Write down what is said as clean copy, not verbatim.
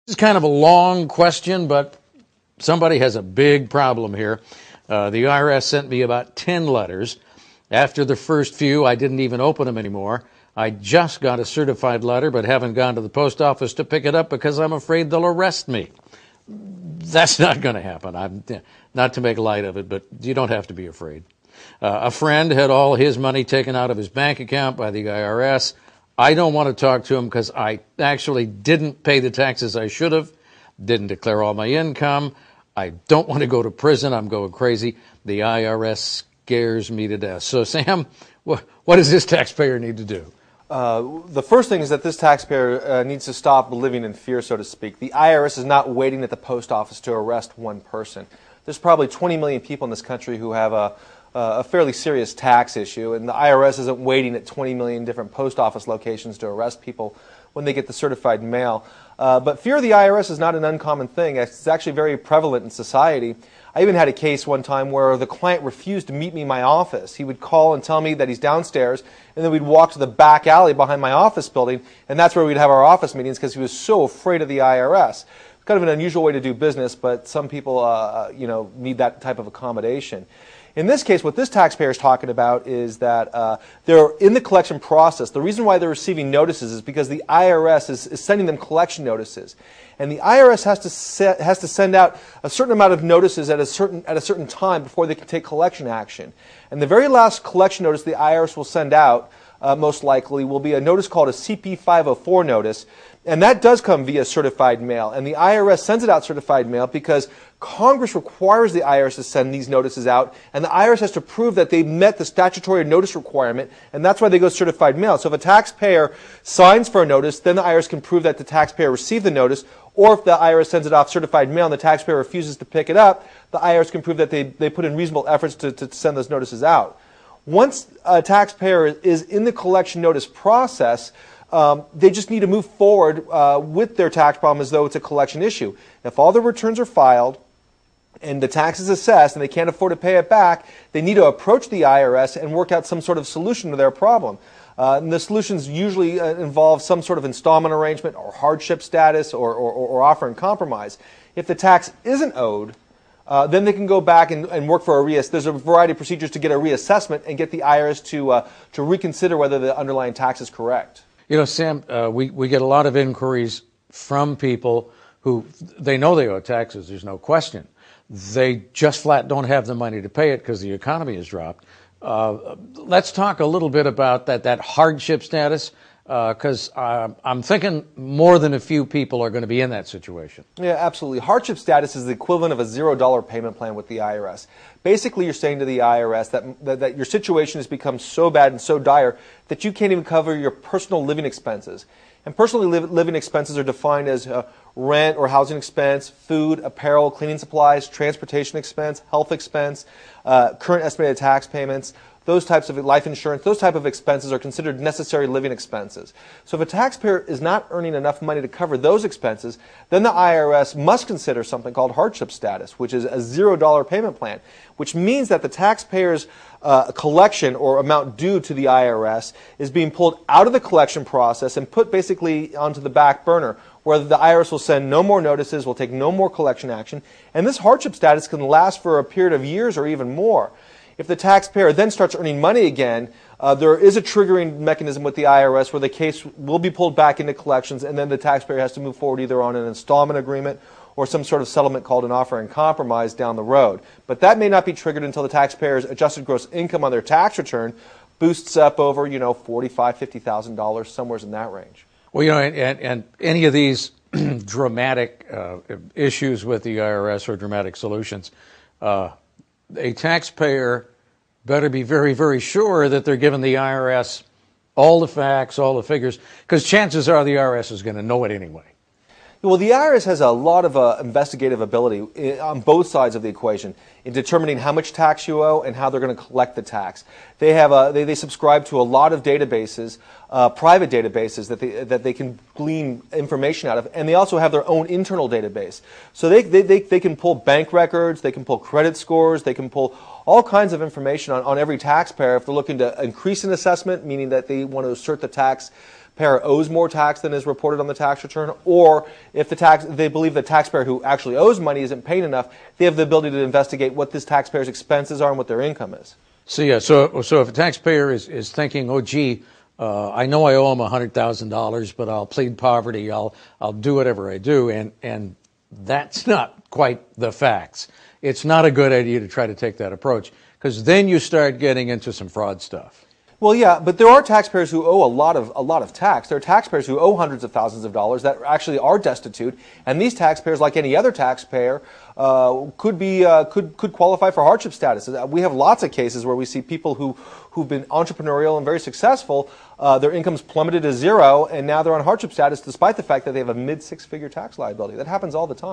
This is kind of a long question, but somebody has a big problem here. The IRS sent me about 10 letters. After the first few, I didn't even open them anymore. I just got a certified letter, but haven't gone to the post office to pick it up because I'm afraid they'll arrest me. That's not going to happen. Not to make light of it, but you don't have to be afraid. A friend had all his money taken out of his bank account by the IRS. I don't want to talk to him because I actually didn't pay the taxes I should have, didn't declare all my income. I don't want to go to prison. I'm going crazy. The IRS scares me to death. So, Sam, what does this taxpayer need to do? The first thing is that this taxpayer needs to stop living in fear, so to speak. The IRS is not waiting at the post office to arrest one person. There's probably 20 million people in this country who have a fairly serious tax issue, and the IRS isn't waiting at 20 million different post office locations to arrest people when they get the certified mail. But fear of the IRS is not an uncommon thing. It's actually very prevalent in society. I even had a case one time where the client refused to meet me in my office. He would call and tell me that he's downstairs, and then we'd walk to the back alley behind my office building, and that's where we'd have our office meetings because he was so afraid of the IRS. Kind of an unusual way to do business, but some people need that type of accommodation. In this case, what this taxpayer is talking about is that they're in the collection process. The reason why they're receiving notices is because the IRS is sending them collection notices. And the IRS has to send out a certain amount of notices at a certain time before they can take collection action. And the very last collection notice the IRS will send out, most likely, will be a notice called a CP 504 notice. And that does come via certified mail. And the IRS sends it out certified mail because Congress requires the IRS to send these notices out, and the IRS has to prove that they met the statutory notice requirement, and that's why they go certified mail. So if a taxpayer signs for a notice, then the IRS can prove that the taxpayer received the notice, or if the IRS sends it off certified mail and the taxpayer refuses to pick it up, the IRS can prove that they put in reasonable efforts to send those notices out. Once a taxpayer is in the collection notice process, they just need to move forward with their tax problem as though it's a collection issue. If all the returns are filed and the tax is assessed and they can't afford to pay it back, they need to approach the IRS and work out some sort of solution to their problem. And the solutions usually involve some sort of installment arrangement or hardship status or offer in compromise. If the tax isn't owed, then they can go back and work for a reassessment. There's a variety of procedures to get a reassessment and get the IRS to reconsider whether the underlying tax is correct. You know, Sam, we get a lot of inquiries from people who, they know they owe taxes, there's no question. They just flat don't have the money to pay it because the economy has dropped. Let's talk a little bit about that hardship status, because I'm thinking more than a few people are going to be in that situation. Yeah, absolutely. Hardship status is the equivalent of a $0 payment plan with the IRS. Basically, you're saying to the IRS that your situation has become so bad and so dire that you can't even cover your personal living expenses. And personal living expenses are defined as rent or housing expense, food, apparel, cleaning supplies, transportation expense, health expense, current estimated tax payments. Those types of life insurance, those type of expenses are considered necessary living expenses. So if a taxpayer is not earning enough money to cover those expenses, then the IRS must consider something called hardship status, which is a $0 payment plan, which means that the taxpayer's collection or amount due to the IRS is being pulled out of the collection process and put basically onto the back burner, where the IRS will send no more notices, will take no more collection action, and this hardship status can last for a period of years or even more. If the taxpayer then starts earning money again, there is a triggering mechanism with the IRS where the case will be pulled back into collections, and then the taxpayer has to move forward either on an installment agreement or some sort of settlement called an offer in compromise down the road. But that may not be triggered until the taxpayer's adjusted gross income on their tax return boosts up over, $45,000, $50,000, somewhere in that range. Well, and any of these dramatic issues with the IRS or dramatic solutions, a taxpayer better be very, very sure that they're giving the IRS all the facts, all the figures, because chances are the IRS is going to know it anyway. Well, the IRS has a lot of investigative ability on both sides of the equation in determining how much tax you owe and how they're going to collect the tax. They have they subscribe to a lot of databases, private databases that they can glean information out of, and they also have their own internal database. So they can pull bank records, they can pull credit scores, they can pull all kinds of information on every taxpayer if they're looking to increase an assessment, meaning that they want to assert the tax taxpayer owes more tax than is reported on the tax return, or if they believe the taxpayer who actually owes money isn't paying enough, they have the ability to investigate what this taxpayer's expenses are and what their income is. So yeah, so if a taxpayer is thinking, oh gee, I know I owe him $100,000, but I'll plead poverty, I'll do whatever I do, and that's not quite the facts. It's not a good idea to try to take that approach, because then you start getting into some fraud stuff. Well, yeah, but there are taxpayers who owe a lot of tax. There are taxpayers who owe hundreds of thousands of dollars that actually are destitute, and these taxpayers, like any other taxpayer, could qualify for hardship status. We have lots of cases where we see people who've been entrepreneurial and very successful. Their income's plummeted to zero, and now they're on hardship status, despite the fact that they have a mid-six-figure tax liability. That happens all the time.